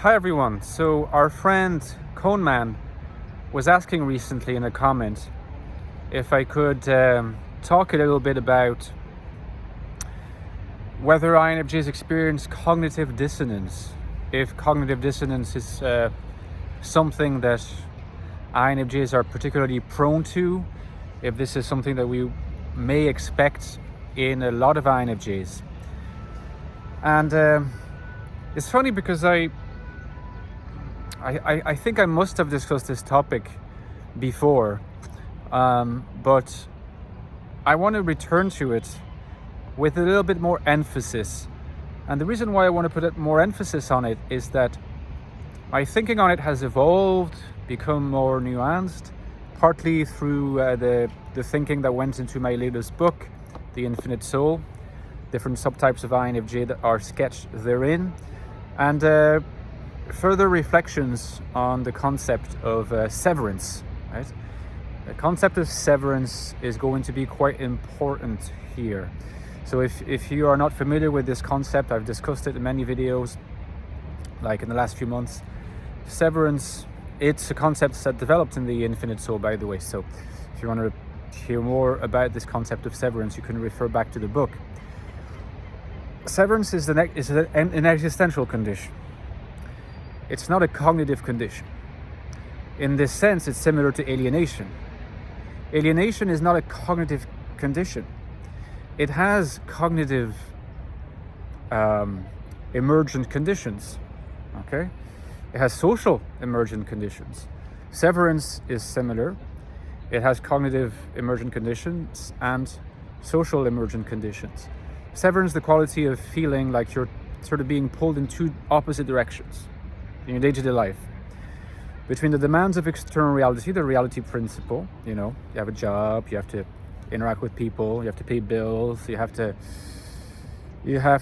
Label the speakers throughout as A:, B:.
A: Hi everyone. So our friend Coneman was asking recently in a comment if I could talk a little bit about whether INFJs experience cognitive dissonance, if cognitive dissonance is something that INFJs are particularly prone to, if this is something that we may expect in a lot of INFJs. And it's funny because I think I must have discussed this topic before, but I want to return to it with a little bit more emphasis. And the reason why I want to put more emphasis on it is that my thinking on it has evolved, become more nuanced, partly through the thinking that went into my latest book, The Infinite Soul, different subtypes of INFJ that are sketched therein, and further reflections on the concept of severance, right? The concept of severance is going to be quite important here. So if you are not familiar with this concept, I've discussed it in many videos, like in the last few months. Severance, it's a concept that developed in the Infinite Soul, by the way. So if you want to hear more about this concept of severance, you can refer back to the book. Severance is an existential condition. It's not a cognitive condition. In this sense, it's similar to alienation. Alienation is not a cognitive condition. It has cognitive emergent conditions, okay? It has social emergent conditions. Severance is similar. It has cognitive emergent conditions and social emergent conditions. Severance, the quality of feeling like you're sort of being pulled in two opposite directions in your day-to-day life. Between the demands of external reality, the reality principle, you have a job, you have to interact with people, you have to pay bills, you have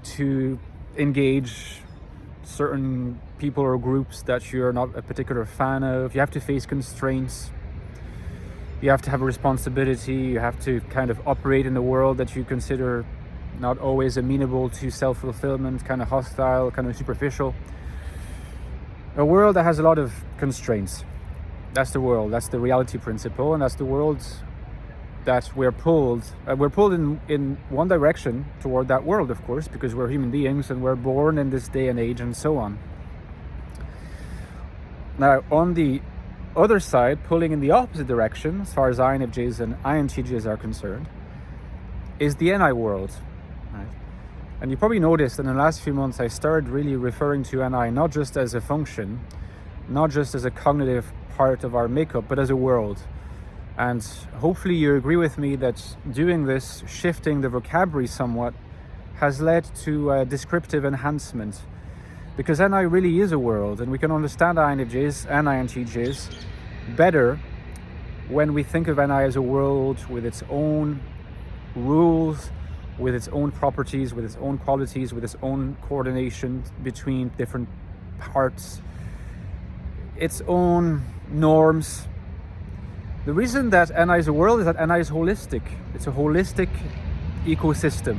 A: to engage certain people or groups that you're not a particular fan of, you have to face constraints, you have to have a responsibility, you have to kind of operate in a world that you consider not always amenable to self-fulfillment, kind of hostile, kind of superficial. A world that has a lot of constraints. That's the world, that's the reality principle, and that's the world that we're pulled in one direction toward that world, of course, because we're human beings and we're born in this day and age and so on. Now, on the other side, pulling in the opposite direction, as far as INFJs and INTJs are concerned, is the NI world. Right? And you probably noticed in the last few months, I started really referring to NI not just as a function, not just as a cognitive part of our makeup, but as a world. And hopefully you agree with me that doing this, shifting the vocabulary somewhat, has led to descriptive enhancement. Because NI really is a world, and we can understand INFJs and INTJs better when we think of NI as a world with its own rules, with its own properties, with its own qualities, with its own coordination between different parts, its own norms. The reason that NI is a world is that NI is holistic. It's a holistic ecosystem.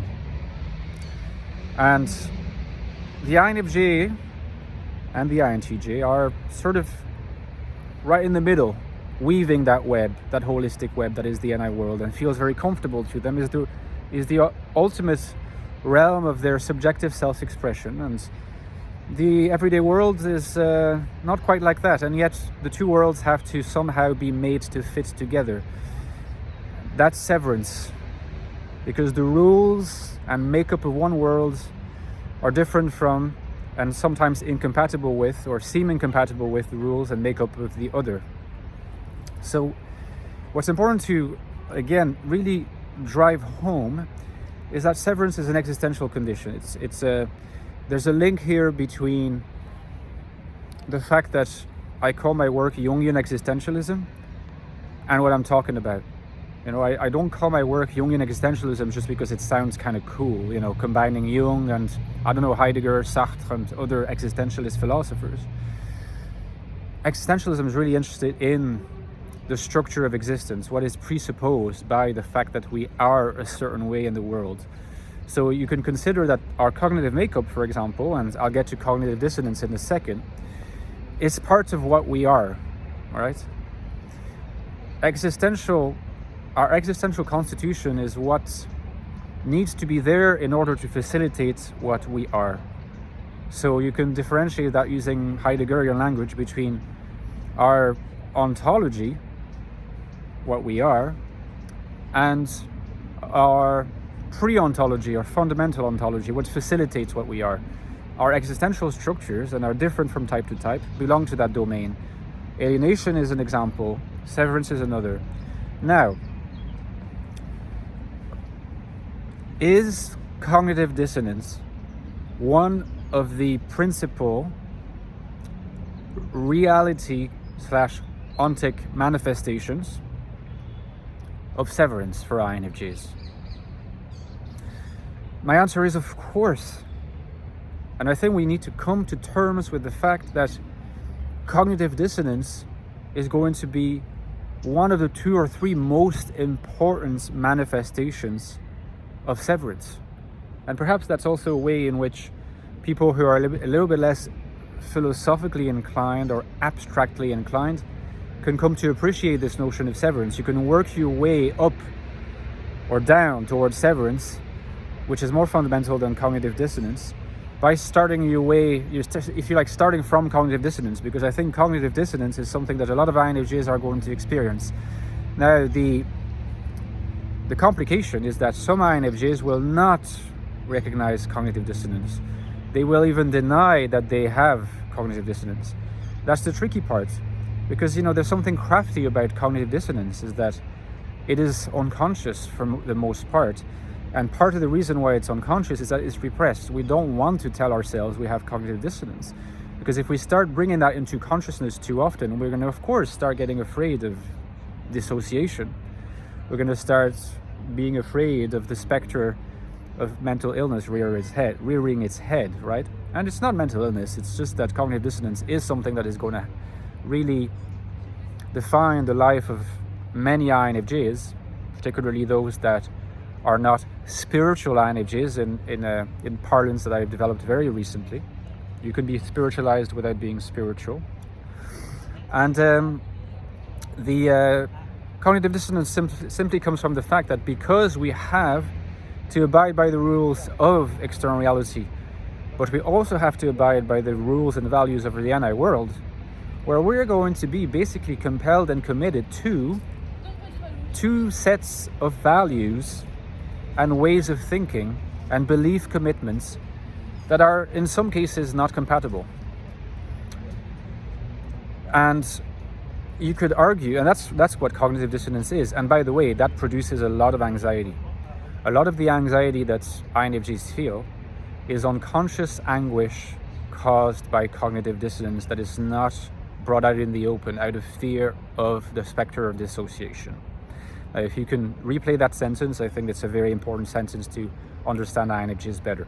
A: And the INFJ and the INTJ are sort of right in the middle, weaving that web, that holistic web that is the NI world, and feels very comfortable to them, is the ultimate realm of their subjective self-expression. And the everyday world is not quite like that, and yet the two worlds have to somehow be made to fit together. That's severance, because the rules and makeup of one world are different from, and sometimes incompatible with, or seem incompatible with, the rules and makeup of the other. So what's important to, again, really drive home is that severance is an existential condition. There's a link here between the fact that I call my work Jungian existentialism and what I'm talking about. I don't call my work Jungian existentialism just because it sounds kind of cool, combining Jung and, Heidegger, Sartre, and other existentialist philosophers. Existentialism is really interested in the structure of existence, what is presupposed by the fact that we are a certain way in the world. So you can consider that our cognitive makeup, for example, and I'll get to cognitive dissonance in a second, is part of what we are, all right? Our existential constitution is what needs to be there in order to facilitate what we are. So you can differentiate that using Heideggerian language between our ontology, what we are, and our pre-ontology or fundamental ontology, which facilitates what we are. Our existential structures, and are different from type to type, belong to that domain. Alienation is an example, severance is another. Now, is cognitive dissonance one of the principal reality/ontic manifestations of severance for INFJs? My answer is of course. And I think we need to come to terms with the fact that cognitive dissonance is going to be one of the 2 or 3 most important manifestations of severance. And perhaps that's also a way in which people who are a little bit less philosophically inclined or abstractly inclined can come to appreciate this notion of severance. You can work your way up or down towards severance, which is more fundamental than cognitive dissonance, by starting your way, if you like, starting from cognitive dissonance, because I think cognitive dissonance is something that a lot of INFJs are going to experience. Now, the complication is that some INFJs will not recognize cognitive dissonance. They will even deny that they have cognitive dissonance. That's the tricky part, because there's something crafty about cognitive dissonance, is that it is unconscious for the most part. And part of the reason why it's unconscious is that it's repressed. We don't want to tell ourselves we have cognitive dissonance, because if we start bringing that into consciousness too often, we're going to, of course, start getting afraid of dissociation. We're going to start being afraid of the specter of mental illness rearing its head, right? And it's not mental illness, it's just that cognitive dissonance is something that is going to really define the life of many INFJs, particularly those that are not spiritual INFJs in parlance that I've developed very recently. You can be spiritualized without being spiritual. And the cognitive dissonance simply comes from the fact that because we have to abide by the rules of external reality, but we also have to abide by the rules and values of the NI world, where we're going to be basically compelled and committed to 2 sets of values and ways of thinking and belief commitments that are in some cases not compatible. And you could argue, and that's what cognitive dissonance is. And by the way, that produces a lot of anxiety. A lot of the anxiety that INFJs feel is unconscious anguish caused by cognitive dissonance that is not brought out in the open out of fear of the specter of dissociation. If you can replay that sentence, I think that's a very important sentence to understand INFJs better.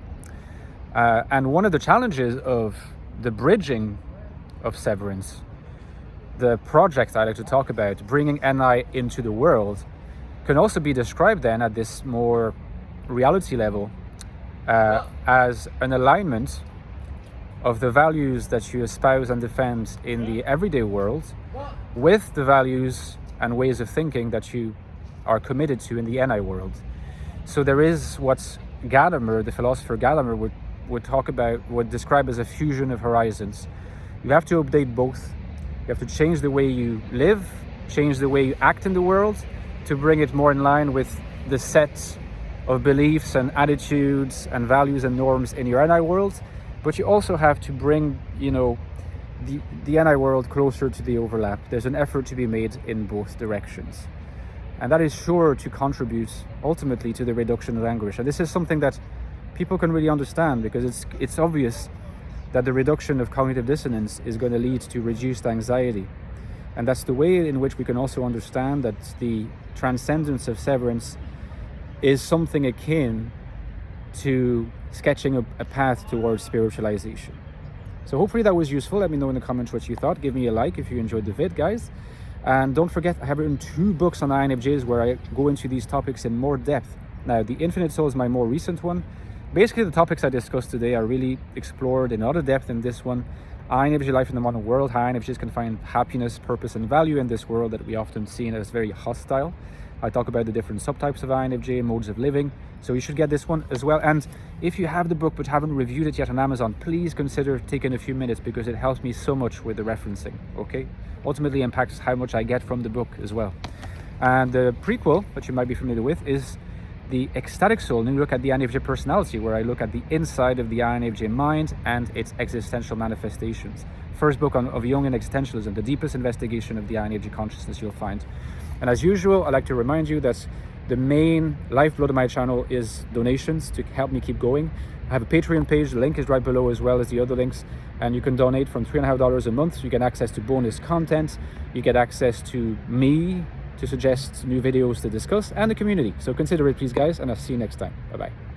A: And one of the challenges of the bridging of severance, the project I like to talk about, bringing NI into the world, can also be described then at this more reality level as an alignment of the values that you espouse and defend in the everyday world with the values and ways of thinking that you are committed to in the NI world. So there is what Gadamer, the philosopher Gadamer, would describe as a fusion of horizons. You have to update both. You have to change the way you live, change the way you act in the world to bring it more in line with the set of beliefs and attitudes and values and norms in your NI world. But you also have to bring, the NI world closer to the overlap. There's an effort to be made in both directions. And that is sure to contribute ultimately to the reduction of anguish. And this is something that people can really understand, because it's obvious that the reduction of cognitive dissonance is going to lead to reduced anxiety. And that's the way in which we can also understand that the transcendence of severance is something akin to sketching a path towards spiritualization. So hopefully that was useful. Let me know in the comments what you thought. Give me a like if you enjoyed the vid, guys. And don't forget, I have written 2 books on INFJs where I go into these topics in more depth. Now, the Infinite Soul is my more recent one. Basically, the topics I discussed today are really explored in other depth in this one. INFJ life in the modern world, how INFJs can find happiness, purpose, and value in this world that we often see as very hostile. I talk about the different subtypes of INFJ, modes of living, so you should get this one as well. And if you have the book but haven't reviewed it yet on Amazon, please consider taking a few minutes, because it helps me so much with the referencing, okay? Ultimately impacts how much I get from the book as well. And the prequel that you might be familiar with is the Ecstatic Soul, and you look at the INFJ personality, where I look at the inside of the INFJ mind and its existential manifestations. First book of Jungian existentialism, the deepest investigation of the INFJ consciousness you'll find. And as usual, I'd like to remind you that the main lifeblood of my channel is donations to help me keep going. I have a Patreon page, the link is right below, as well as the other links, and you can donate from $3.50 a month. You get access to bonus content, you get access to me to suggest new videos to discuss, and the community. So consider it, please, guys, and I'll see you next time. Bye-bye.